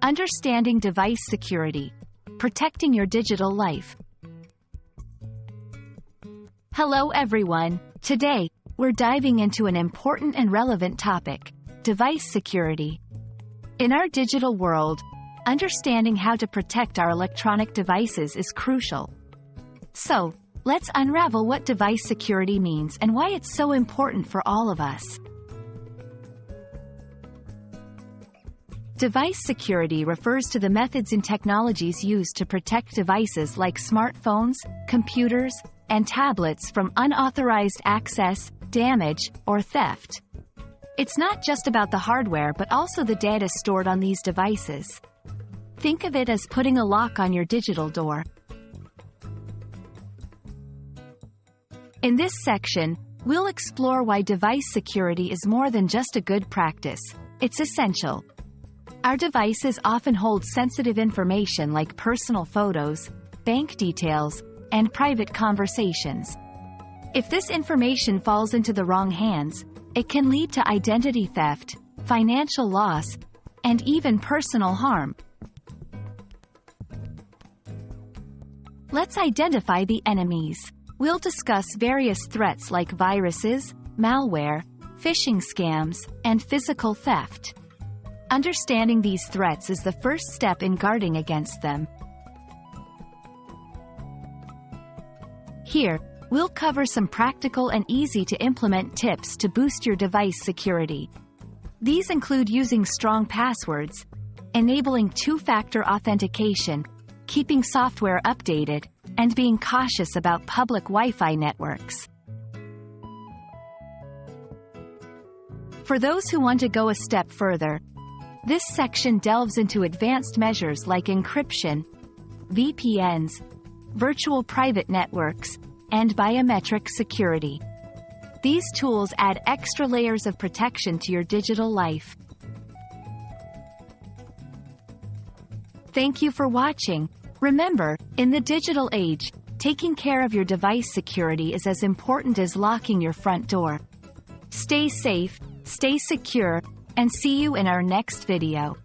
Understanding device security. Protecting your digital life. Hello everyone. Today, we're diving into an important and relevant topic: device security. In our digital world, understanding how to protect our electronic devices is crucial. So, let's unravel what device security means and why it's so important for all of us. Device security refers to the methods and technologies used to protect devices like smartphones, computers, and tablets from unauthorized access, damage, or theft. It's not just about the hardware but also the data stored on these devices. Think of it as putting a lock on your digital door. In this section, we'll explore why device security is more than just a good practice. It's essential. Our devices often hold sensitive information like personal photos, bank details, and private conversations. If this information falls into the wrong hands, it can lead to identity theft, financial loss, and even personal harm. Let's identify the enemies. We'll discuss various threats like viruses, malware, phishing scams, and physical theft. Understanding these threats is the first step in guarding against them. Here, we'll cover some practical and easy-to-implement tips to boost your device security. These include using strong passwords, enabling two-factor authentication, keeping software updated, and being cautious about public Wi-Fi networks. For those who want to go a step further, this section delves into advanced measures like encryption, VPNs, virtual private networks, and biometric security. These tools add extra layers of protection to your digital life. Thank you for watching. Remember, in the digital age, taking care of your device security is as important as locking your front door. Stay safe, stay secure, and see you in our next video.